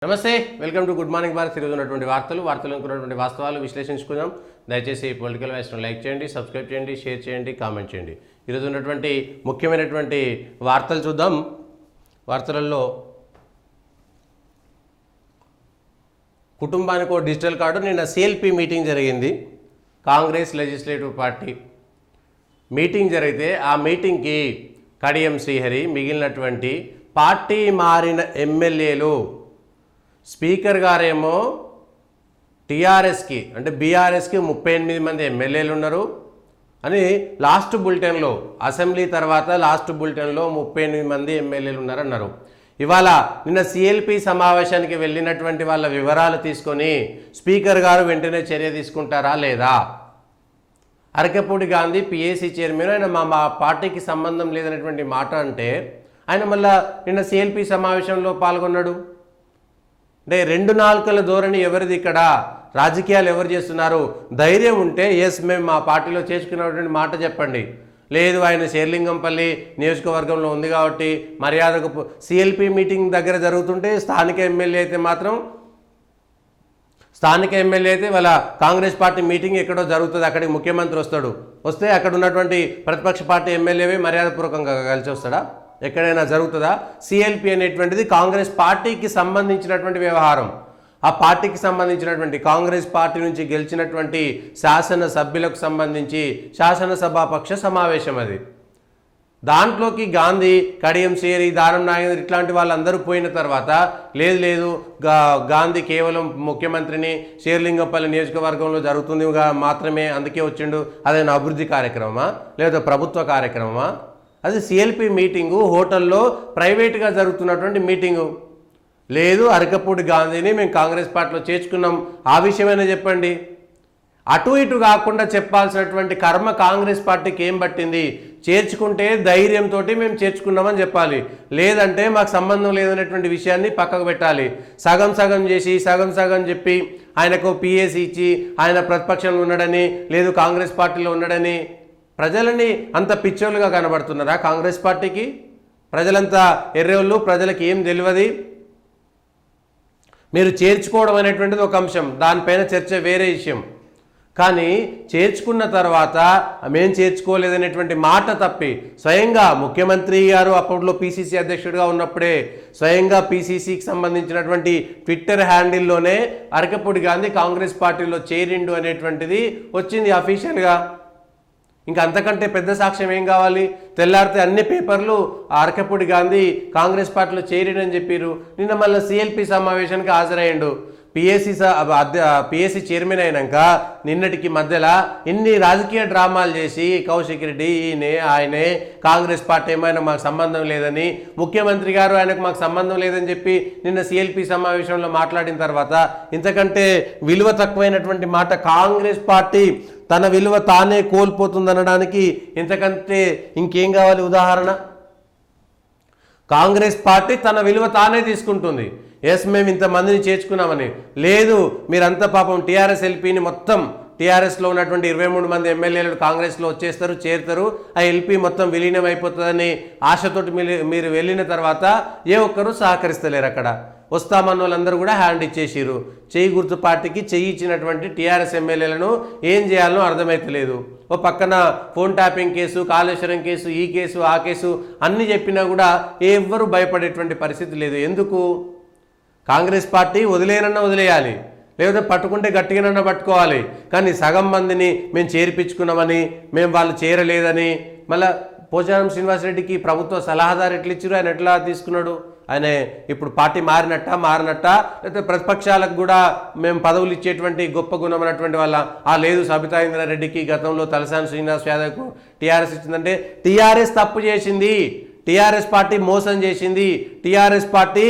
నమస్తే, welcome to good morning Bharat. ఈరోజు ఉన్నటువంటి వార్తలు ఉన్నటువంటి వాస్తవాలు విశ్లేషించుకుందాం. దయచేసి పొలిటికల్ వాయిస్ను లైక్ చేయండి, సబ్స్క్రైబ్ చేయండి, షేర్ చేయండి, కామెంట్ చేయండి. ఈరోజు ఉన్నటువంటి ముఖ్యమైనటువంటి వార్తలు చూద్దాం. వార్తలలో కుటుంబానికి ఒక డిజిటల్ కార్డు. నిన్న సిఎల్పి మీటింగ్ జరిగింది. కాంగ్రెస్ లెజిస్లేటివ్ పార్టీ మీటింగ్ జరిగితే ఆ మీటింగ్కి కడియం శ్రీహరి, మిగిలినటువంటి పార్టీ మారిన ఎమ్మెల్యేలు, స్పీకర్ గారేమో టీఆర్ఎస్కి అంటే బీఆర్ఎస్కి 38 మంది ఎమ్మెల్యేలు ఉన్నారు అని లాస్ట్ బులెటిన్లో, అసెంబ్లీ తర్వాత లాస్ట్ బులెటిన్లో 38 మంది ఎమ్మెల్యేలు ఉన్నారన్నారు. ఇవాళ నిన్న సిఎల్పి సమావేశానికి వెళ్ళినటువంటి వాళ్ళ వివరాలు తీసుకొని స్పీకర్ గారు వెంటనే చర్య తీసుకుంటారా లేదా? అరకపూడి గాంధీ పిఏసీ చైర్మన్, ఆయన మా పార్టీకి సంబంధం లేదనేటువంటి మాట అంటే ఆయన మళ్ళా నిన్న సిఎల్పి సమావేశంలో పాల్గొన్నాడు. అంటే రెండు నాలుకల ధోరణి ఎవరిది? ఇక్కడ రాజకీయాలు ఎవరు చేస్తున్నారు? ధైర్యం ఉంటే ఎస్ మేము మా పార్టీలో చేర్చుకున్నటువంటి మాట చెప్పండి. లేదు, ఆయన శేర్లింగంపల్లి నియోజకవర్గంలో ఉంది కాబట్టి మర్యాదకు సిఎల్పి మీటింగ్ దగ్గర జరుగుతుంటే స్థానిక ఎమ్మెల్యే అయితే వాళ్ళ కాంగ్రెస్ పార్టీ మీటింగ్ ఎక్కడో జరుగుతుంది, అక్కడికి ముఖ్యమంత్రి వస్తే అక్కడ ఉన్నటువంటి ప్రతిపక్ష పార్టీ ఎమ్మెల్యేవే మర్యాదపూర్వకంగా కలిసి వస్తాడా? ఎక్కడైనా జరుగుతుందా? సిఎల్పి అనేటువంటిది కాంగ్రెస్ పార్టీకి సంబంధించినటువంటి వ్యవహారం. ఆ పార్టీకి సంబంధించినటువంటి కాంగ్రెస్ పార్టీ నుంచి గెలిచినటువంటి శాసనసభ్యులకు సంబంధించి శాసనసభాపక్ష సమావేశం అది. దాంట్లోకి గాంధీ, కడియం శ్రీహరి, దానం నాగేంద్ర ఇట్లాంటి వాళ్ళందరూ పోయిన తర్వాత లేదు గాంధీ కేవలం ముఖ్యమంత్రిని శేర్లింగంపల్లి నియోజకవర్గంలో జరుగుతుంది మాత్రమే అందుకే వచ్చిండు, అదేనా అభివృద్ధి కార్యక్రమమా లేదా ప్రభుత్వ కార్యక్రమమా? అది సిఎల్పి మీటింగు, హోటల్లో ప్రైవేట్గా జరుగుతున్నటువంటి మీటింగు. లేదు, అరకపూడి గాంధీని మేము కాంగ్రెస్ పార్టీలో చేర్చుకున్నాం, ఆ విషయమైనా చెప్పండి. అటు ఇటు కాకుండా చెప్పాల్సినటువంటి కర్మ కాంగ్రెస్ పార్టీకి ఏం పట్టింది? చేర్చుకుంటే ధైర్యంతో మేము చేర్చుకున్నామని చెప్పాలి, లేదంటే మాకు సంబంధం లేదనేటువంటి విషయాన్ని పక్కకు పెట్టాలి. సగం సగం చేసి సగం చెప్పి ఆయనకు పిఏసీ ఇచ్చి ఆయన ప్రతిపక్షంలో ఉన్నాడని, లేదు కాంగ్రెస్ పార్టీలో ఉన్నాడని ప్రజలని అంత పిచ్చోళ్ళుగా కనబడుతున్నారా కాంగ్రెస్ పార్టీకి? ప్రజలంతా ఎర్రోళ్ళు, ప్రజలకు ఏం తెలియదు. మీరు చేర్చుకోవడం అనేటువంటిది ఒక అంశం, దానిపైన చర్చ వేరే విషయం. కానీ చేర్చుకున్న తర్వాత మేము చేర్చుకోలేదనేటువంటి మాట తప్పి స్వయంగా ముఖ్యమంత్రి గారు అప్పట్లో పిసిసి అధ్యక్షుడిగా ఉన్నప్పుడే స్వయంగా పిసిసికి సంబంధించినటువంటి ట్విట్టర్ హ్యాండిల్లోనే అరకపూడి గాంధీ కాంగ్రెస్ పార్టీలో చేరిండు అనేటువంటిది వచ్చింది అఫీషియల్గా. ఇంకా అంతకంటే పెద్ద సాక్ష్యం ఏం కావాలి? తెల్లారితే అన్ని పేపర్లు అరకపూడి గాంధీ కాంగ్రెస్ పార్టీలో చేరిడని చెప్పారు. నిన్న మళ్ళీ సిఎల్పి సమావేశానికి హాజరయ్యిండు. పిఎస్సి చైర్మన్ అయినాక నిన్నటికి మధ్యలో ఇన్ని రాజకీయ డ్రామాలు చేసి కౌశిక్ రెడ్డి ఆయనే కాంగ్రెస్ పార్టీ ఏమైనా మాకు సంబంధం లేదని, ముఖ్యమంత్రి గారు ఆయనకు మాకు సంబంధం లేదని చెప్పి నిన్న సిఎల్పి సమావేశంలో మాట్లాడిన తర్వాత ఇంతకంటే విలువ తక్కువైనటువంటి మాట, కాంగ్రెస్ పార్టీ తన విలువ తానే కోల్పోతుందనడానికి ఇంతకంటే ఇంకేం కావాలి ఉదాహరణ? కాంగ్రెస్ పార్టీ తన విలువ తానే తీసుకుంటుంది. ఎస్ మేము ఇంతమందిని చేర్చుకున్నామని. లేదు, మీరంతా పాపం టీఆర్ఎస్ ఎల్పీని మొత్తం టీఆర్ఎస్లో ఉన్నటువంటి 23 మంది ఎమ్మెల్యేలు కాంగ్రెస్లో వచ్చేస్తారు, చేరుతారు, ఆ ఎల్పీ మొత్తం విలీనం అయిపోతుందని ఆశతోటి మీరు వెళ్ళిన తర్వాత ఏ ఒక్కరూ సహకరిస్తలేరు. అక్కడ వస్తామన్న వాళ్ళందరూ కూడా హ్యాండ్ ఇచ్చేసిరు. చెయ్యి గుర్తు పార్టీకి చెయ్యి ఇచ్చినటువంటి టీఆర్ఎస్ ఎమ్మెల్యేలను ఏం చేయాలనో అర్థమైతలేదు. ఓ పక్కన phone tapping case, Kaleshwaram case, ఈ కేసు ఆ కేసు అన్నీ చెప్పినా కూడా ఎవ్వరూ భయపడేటువంటి పరిస్థితి లేదు. ఎందుకు? కాంగ్రెస్ పార్టీ వదిలేనన్నా వదిలేయాలి, లేకపోతే పట్టుకుంటే గట్టిగానన్నా పట్టుకోవాలి. కానీ సగం మందిని మేము చేర్పించుకున్నామని, మేము వాళ్ళు చేరలేదని, మళ్ళీ పోచారం శ్రీనివాసరెడ్డికి ప్రభుత్వ సలహాదారు ఎట్లా ఇచ్చారు, ఆయన ఎట్లా తీసుకున్నాడు? ఆయన ఇప్పుడు పార్టీ మారినట్ట లేకపోతే ప్రతిపక్షాలకు కూడా మేము పదవులు ఇచ్చేటువంటి గొప్ప గుణం అన్నటువంటి వాళ్ళ లేదు, సబితా ఇంద్రారెడ్డికి గతంలో తలసాని శ్రీనివాస్ యాదవ్కు టీఆర్ఎస్ ఇచ్చిందంటే టీఆర్ఎస్ తప్పు చేసింది, టీఆర్ఎస్ పార్టీ మోసం చేసింది, టీఆర్ఎస్ పార్టీ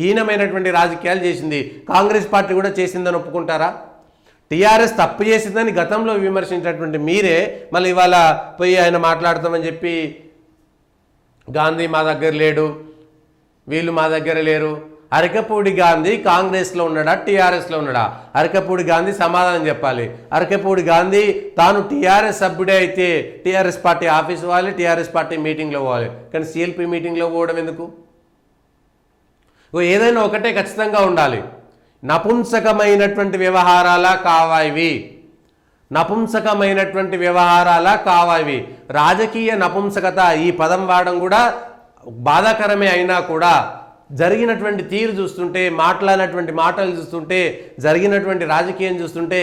హీనమైనటువంటి రాజకీయాలు చేసింది, కాంగ్రెస్ పార్టీ కూడా చేసిందని ఒప్పుకుంటారా? టీఆర్ఎస్ తప్పు చేసిందని గతంలో విమర్శించినటువంటి మీరే మళ్ళీ ఇవాళ పోయి ఆయన మాట్లాడతామని చెప్పి గాంధీ మా దగ్గర లేడు, వీళ్ళు మా దగ్గర లేరు. అరకపూడి గాంధీ కాంగ్రెస్లో ఉన్నాడా టీఆర్ఎస్లో ఉన్నాడా? అరకపూడి గాంధీ సమాధానం చెప్పాలి. అరకపూడి గాంధీ తాను టీఆర్ఎస్ సభ్యుడే అయితే టీఆర్ఎస్ పార్టీ ఆఫీస్ పోవాలి, టీఆర్ఎస్ పార్టీ మీటింగ్లో పోవాలి. కానీ సిఎల్పి మీటింగ్లో పోవడం ఎందుకు? ఏదైనా ఒకటే ఖచ్చితంగా ఉండాలి, నపుంసకమైనటువంటి వ్యవహారాలా కావా ఇవి, నపుంసకమైనటువంటి వ్యవహారాలా కావా ఇవి. రాజకీయ నపుంసకత ఈ పదం వాడడం కూడా బాధాకరమే అయినా కూడా జరిగినటువంటి తీరు చూస్తుంటే, మాట్లాడినటువంటి మాటలు చూస్తుంటే, జరిగినటువంటి రాజకీయం చూస్తుంటే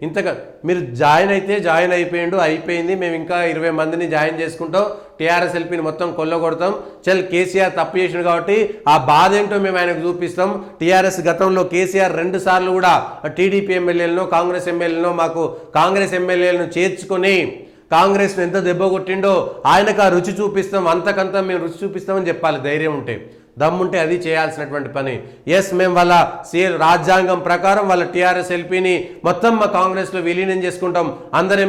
ఇంతగా మీరు జాయిన్ అయిపోయింది, మేము ఇంకా 20 మందిని జాయిన్ చేసుకుంటాం, టీఆర్ఎస్ ఎల్పీని మొత్తం కొల్లగొడతాం, కేసీఆర్ తప్పు చేసిండు కాబట్టి ఆ బాధ ఏంటో మేము ఆయనకు చూపిస్తాం. టీఆర్ఎస్ గతంలో కేసీఆర్ 2 సార్లు కూడా టీడీపీ ఎమ్మెల్యేలను కాంగ్రెస్ ఎమ్మెల్యేలను మాకు కాంగ్రెస్ ఎమ్మెల్యేలను చేర్చుకొని కాంగ్రెస్ను ఎంత దెబ్బ కొట్టిండో ఆయనకు ఆ రుచి చూపిస్తాం, అంతకంతా మేము రుచి చూపిస్తామని చెప్పాలి. ధైర్యం ఉంటే, దమ్ముంటే అది చేయాల్సినటువంటి పని. ఎస్, మేము వాళ్ళ రాజ్యాంగం ప్రకారం వాళ్ళ టీఆర్ఎస్ ఎల్పీని మొత్తం మా కాంగ్రెస్లో విలీనం చేసుకుంటాం. అందరూ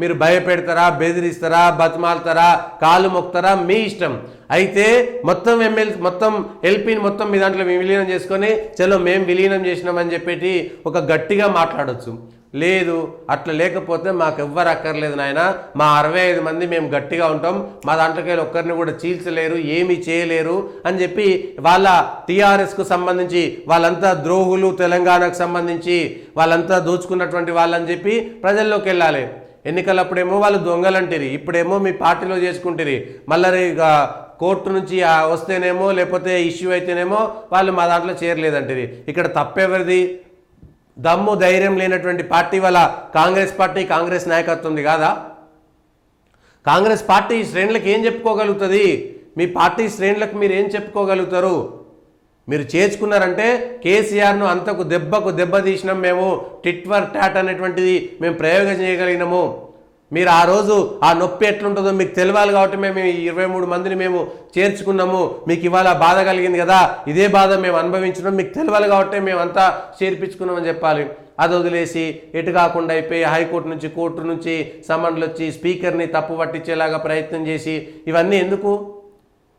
మీరు భయపెడతారా, బెదిరిస్తారా, బతిమాలుతారా, కాళ్ళు మొక్తారా, మీ ఇష్టం. అయితే మొత్తం ఎల్పీని మొత్తం మీ దాంట్లో విలీనం చేసుకొని చలో మేము విలీనం చేసినామని చెప్పేటి ఒక గట్టిగా మాట్లాడవచ్చు. లేదు, అట్లా లేకపోతే మాకు ఎవ్వరు అక్కర్లేదు నాయన, మా 65 మంది మేము గట్టిగా ఉంటాం, మా దాంట్లోకి ఒక్కరిని కూడా చీల్చలేరు, ఏమీ చేయలేరు అని చెప్పి వాళ్ళ టీఆర్ఎస్కు సంబంధించి వాళ్ళంతా ద్రోహులు, తెలంగాణకు సంబంధించి వాళ్ళంతా దోచుకున్నటువంటి వాళ్ళని చెప్పి ప్రజల్లోకి వెళ్ళాలి. ఎన్నికలప్పుడేమో వాళ్ళు దొంగలంటిరి, ఇప్పుడేమో మీ పార్టీలో చేసుకుంటారు. మళ్ళీ కోర్టు నుంచి వస్తేనేమో లేకపోతే ఇష్యూ అయితేనేమో వాళ్ళు మా దాంట్లో చేరలేదంటారు. ఇక్కడ తప్పెవరిది? దమ్ము ధైర్యం లేనటువంటి పార్టీ వల్ల కాంగ్రెస్ పార్టీ, కాంగ్రెస్ నాయకత్వం ఉంది కాదా? కాంగ్రెస్ పార్టీ శ్రేణులకు ఏం చెప్పుకోగలుగుతుంది? మీ పార్టీ శ్రేణులకు మీరు ఏం చెప్పుకోగలుగుతారు? మీరు చేర్చుకున్నారంటే కేసీఆర్ను అంతకు దెబ్బ తీసినాం, మేము టిట్ ఫర్ టాట్ అనేటువంటిది మేము ప్రయోగం చేయగలిగినాము. మీరు ఆ రోజు ఆ నొప్పి ఎట్లుంటుందో మీకు తెలియాలి కాబట్టి మేము 23 మందిని మేము చేర్చుకున్నాము. మీకు ఇవాళ బాధ కలిగింది కదా, ఇదే బాధ మేము అనుభవించడం మీకు తెలియాలి కాబట్టి మేము అంతా చేర్పించుకున్నామని చెప్పాలి. అది వదిలేసి ఎటు కాకుండా అయిపోయి హైకోర్టు నుంచి, కోర్టు నుంచి సమన్లు వచ్చి స్పీకర్ని తప్పు పట్టించేలాగా ప్రయత్నం చేసి ఇవన్నీ ఎందుకు?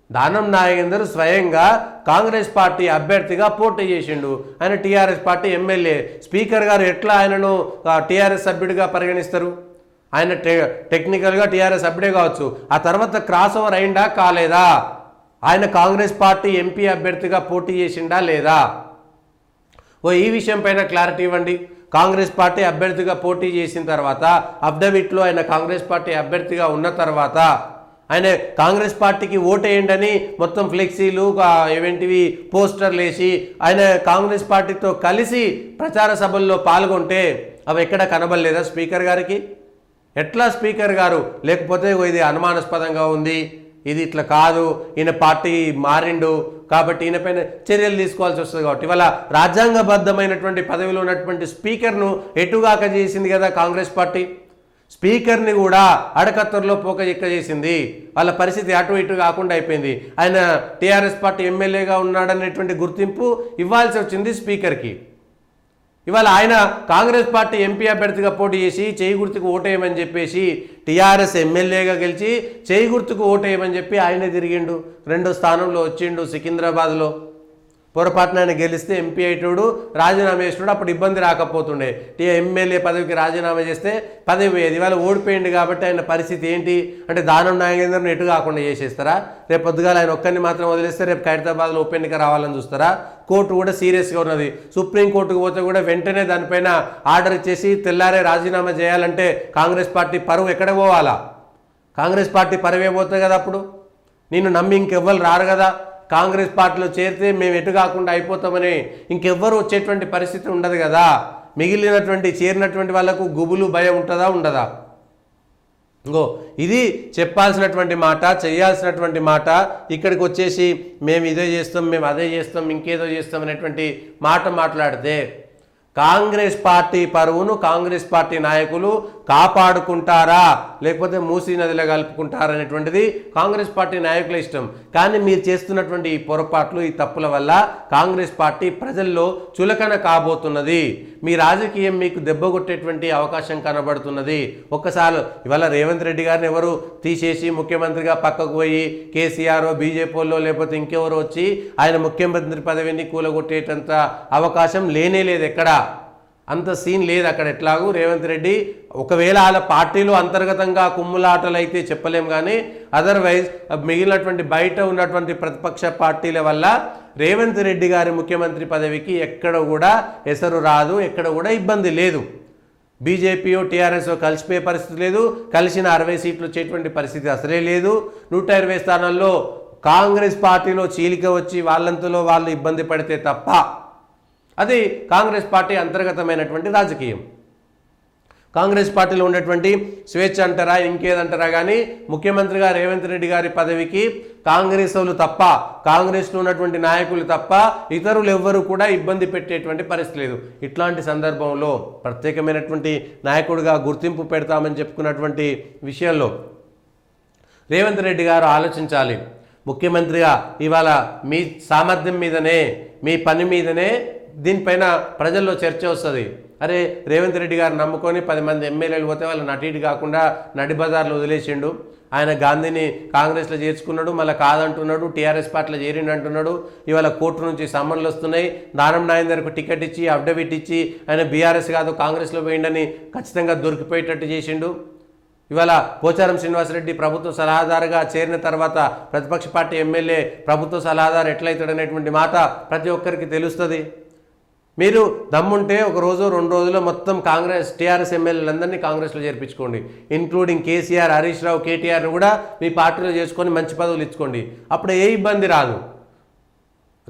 దానం నాగేందర్ స్వయంగా కాంగ్రెస్ పార్టీ అభ్యర్థిగా పోటీ చేసిండు. ఆయన టీఆర్ఎస్ పార్టీ ఎమ్మెల్యే. స్పీకర్ గారు ఎట్లా ఆయనను టీఆర్ఎస్ సభ్యుడిగా పరిగణిస్తారు? ఆయన టెక్నికల్గా టీఆర్ఎస్ సభ్యుడే కావచ్చు, ఆ తర్వాత క్రాస్ ఓవర్ అయిందా కాలేదా? ఆయన కాంగ్రెస్ పార్టీ ఎంపీ అభ్యర్థిగా పోటీ చేసిండా లేదా? ఈ విషయం పైన క్లారిటీ ఇవ్వండి. కాంగ్రెస్ పార్టీ అభ్యర్థిగా పోటీ చేసిన తర్వాత అఫిడవిట్లో ఆయన కాంగ్రెస్ పార్టీ అభ్యర్థిగా ఉన్న తర్వాత ఆయన కాంగ్రెస్ పార్టీకి ఓటేయండి అని మొత్తం ఫ్లెక్సీలు ఇవేంటివి పోస్టర్లు వేసి ఆయన కాంగ్రెస్ పార్టీతో కలిసి ప్రచార సభల్లో పాల్గొంటే అవి ఎక్కడ కనబడలేదా స్పీకర్ గారికి? ఎట్లా స్పీకర్ గారు లేకపోతే ఇది అనుమానాస్పదంగా ఉంది, ఇది ఇట్లా కాదు, ఈయన పార్టీ మారిండు కాబట్టి ఈయన పైన చర్యలు తీసుకోవాల్సి వస్తుంది కాబట్టి ఇవాళ రాజ్యాంగబద్ధమైనటువంటి పదవిలో ఉన్నటువంటి స్పీకర్ను ఎటుగాక చేసింది కదా కాంగ్రెస్ పార్టీ. స్పీకర్ని కూడా అడకత్తర్లో పోక చేసింది. వాళ్ళ పరిస్థితి అటు ఇటు కాకుండా అయిపోయింది. ఆయన టీఆర్ఎస్ పార్టీ ఎమ్మెల్యేగా ఉన్నాడనేటువంటి గుర్తింపు ఇవ్వాల్సి వచ్చింది స్పీకర్కి. ఇవాళ ఆయన కాంగ్రెస్ పార్టీ ఎంపీ అభ్యర్థిగా పోటీ చేసి చేయి గుర్తుకు ఓటేయమని చెప్పేసి టీఆర్ఎస్ ఎమ్మెల్యేగా గెలిచి చేయి గుర్తుకు ఓటేయమని చెప్పి ఆయనే తిరిగిండు. 2వ స్థానంలో వచ్చిండు సికింద్రాబాద్లో. పొరపాటున ఆయన గెలిస్తే ఎంపీ అయ్యేటోడు, రాజీనామా చేసినాడు, అప్పుడు ఇబ్బంది రాకపోతుండే. ఎమ్మెల్యే పదవికి రాజీనామా చేస్తే పదవి పోయేది. ఇవాళ ఓడిపోయింది కాబట్టి ఆయన పరిస్థితి ఏంటి అంటే దానం నాగేందర్ని ఎటు కాకుండా చేసేస్తారా? రేపు పొద్దుగాల ఆయన ఒక్కరిని మాత్రం వదిలేస్తే రేపు ఖైరతాబాద్లో ఉప ఎన్నిక రావాలని చూస్తారా? కోర్టు కూడా సీరియస్గా ఉన్నది. సుప్రీంకోర్టుకు పోతే కూడా వెంటనే దానిపైన ఆర్డర్ ఇచ్చేసి తెల్లారే రాజీనామా చేయాలంటే కాంగ్రెస్ పార్టీ పరువు ఎక్కడ పోవాలా? కాంగ్రెస్ పార్టీ పరువే పోతుంది కదా. అప్పుడు నిన్ను నమ్మి ఇంకెవ్వరు రారు కదా. కాంగ్రెస్ పార్టీలో చేరితే మేము ఎటు కాకుండా అయిపోతామని ఇంకెవ్వరు వచ్చేటువంటి పరిస్థితి ఉండదు కదా. చేరినటువంటి వాళ్ళకు గుబులు భయం ఉంటుందా ఉండదా? ఇది చెప్పాల్సినటువంటి మాట, చేయాల్సినటువంటి మాట. ఇక్కడికి వచ్చేసి మేము ఇదే చేస్తాం, మేము అదే చేస్తాం, ఇంకేదో చేస్తాం అనేటువంటి మాట మాట్లాడితే కాంగ్రెస్ పార్టీ పరువును కాంగ్రెస్ పార్టీ నాయకులు కాపాడుకుంటారా లేకపోతే మూసీ నదిలో కలుపుకుంటారా అనేటువంటిది కాంగ్రెస్ పార్టీ నాయకుల ఇష్టం. కానీ మీరు చేస్తున్నటువంటి ఈ పొరపాట్లు, ఈ తప్పుల వల్ల కాంగ్రెస్ పార్టీ ప్రజల్లో చులకన కాబోతున్నది. మీ రాజకీయం మీకు దెబ్బ కొట్టేటువంటి అవకాశం కనబడుతున్నది. ఒక్కసారి ఇవాళ రేవంత్ రెడ్డి గారిని ఎవరు తీసేసి ముఖ్యమంత్రిగా పక్కకు పోయి కేసీఆర్ బీజేపీలో లేకపోతే ఇంకెవరు వచ్చి ఆయన ముఖ్యమంత్రి పదవిని కూలగొట్టేటంత అవకాశం లేనే లేదు ఎక్కడా. అంత సీన్ లేదు అక్కడ. ఎట్లాగూ రేవంత్ రెడ్డి ఒకవేళ వాళ్ళ పార్టీలో అంతర్గతంగా కుమ్ములాటలు అయితే చెప్పలేం, కానీ అదర్వైజ్ మిగిలినటువంటి బయట ఉన్నటువంటి ప్రతిపక్ష పార్టీల వల్ల రేవంత్ రెడ్డి గారి ముఖ్యమంత్రి పదవికి ఎక్కడ కూడా ఎసరు రాదు, ఎక్కడ కూడా ఇబ్బంది లేదు. బీజేపీయో టీఆర్ఎస్ఓ కలిసిపోయే పరిస్థితి లేదు, కలిసిన 60 సీట్లు వచ్చేటువంటి పరిస్థితి అసలే లేదు. 120 స్థానాల్లో కాంగ్రెస్ పార్టీలో చీలిక వచ్చి వాళ్ళంతలో వాళ్ళు ఇబ్బంది పడితే తప్ప అది కాంగ్రెస్ పార్టీ అంతర్గతమైనటువంటి రాజకీయం. కాంగ్రెస్ పార్టీలో ఉన్నటువంటి స్వేచ్ఛ అంటారా ఇంకేదంటారా, కానీ ముఖ్యమంత్రిగా రేవంత్ రెడ్డి గారి పదవికి కాంగ్రెస్ వాళ్ళు తప్ప, కాంగ్రెస్లో ఉన్నటువంటి నాయకులు తప్ప ఇతరులు ఎవ్వరూ కూడా ఇబ్బంది పెట్టేటువంటి పరిస్థితి లేదు. ఇట్లాంటి సందర్భంలో ప్రత్యేకమైనటువంటి నాయకుడిగా గుర్తింపు పెడతామని చెప్పుకున్నటువంటి విషయంలో రేవంత్ రెడ్డి గారు ఆలోచించాలి. ముఖ్యమంత్రిగా ఇవాళ మీ సామర్థ్యం మీదనే, మీ పని మీదనే దీనిపైన ప్రజల్లో చర్చ వస్తుంది. అరే రేవంత్ రెడ్డి గారు నమ్ముకొని 10 మంది ఎమ్మెల్యేలు పోతే వాళ్ళు నటీటి కాకుండా నడి బజార్లో వదిలేసిండు. ఆయన గాంధీని కాంగ్రెస్లో చేర్చుకున్నాడు, మళ్ళీ కాదంటున్నాడు, టీఆర్ఎస్ పార్టీలో చేరిండు అంటున్నాడు. ఇవాళ కోర్టు నుంచి సమ్మన్లు వస్తున్నాయి. దానం నాయందర్కు టికెట్ ఇచ్చి అఫిడవిట్ ఇచ్చి ఆయన బీఆర్ఎస్ కాదు కాంగ్రెస్లో పోయిండని ఖచ్చితంగా దొరికిపోయేటట్టు చేసిండు. ఇవాళ పోచారం శ్రీనివాసరెడ్డి ప్రభుత్వ సలహాదారుగా చేరిన తర్వాత ప్రతిపక్ష పార్టీ ఎమ్మెల్యే ప్రభుత్వ సలహాదారు ఎట్లయితాడనేటువంటి మాట ప్రతి ఒక్కరికి తెలుస్తుంది. మీరు దమ్ముంటే ఒక రోజు 2 రోజుల్లో మొత్తం కాంగ్రెస్ టీఆర్ఎస్ ఎమ్మెల్యేలందరినీ కాంగ్రెస్లో చేర్పించుకోండి, ఇన్క్లూడింగ్ కేసీఆర్, హరీష్ రావు, కేటీఆర్ను కూడా మీ పార్టీలో చేసుకొని మంచి పదవులు ఇచ్చుకోండి. అప్పుడు ఏ ఇబ్బంది రాదు.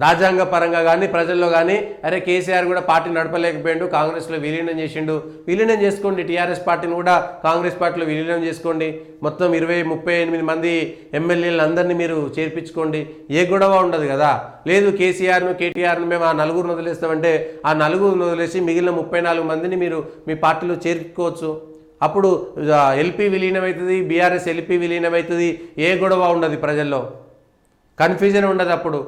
రాజ్యాంగ పరంగా కానీ ప్రజల్లో కానీ అరే కేసీఆర్ కూడా పార్టీ నడపలేకపోయిండు, కాంగ్రెస్లో విలీనం చేసిండు, విలీనం చేసుకోండి. టీఆర్ఎస్ పార్టీని కూడా కాంగ్రెస్ పార్టీలో విలీనం చేసుకోండి. మొత్తం 20-38 మంది ఎమ్మెల్యేలు అందరినీ మీరు చేర్పించుకోండి. ఏ గొడవ ఉండదు కదా. లేదు కేసీఆర్ను కేటీఆర్ను మేము ఆ 4 వదిలేస్తామంటే ఆ 4 వదిలేసి మిగిలిన 34 మందిని మీరు మీ పార్టీలో చేర్చుకోవచ్చు. అప్పుడు ఎల్పీ విలీనం అవుతుంది, బీఆర్ఎస్ ఎల్పీ విలీనం అవుతుంది. ఏ గొడవ ఉండదు, ప్రజల్లో కన్ఫ్యూజన్ ఉండదు. అప్పుడు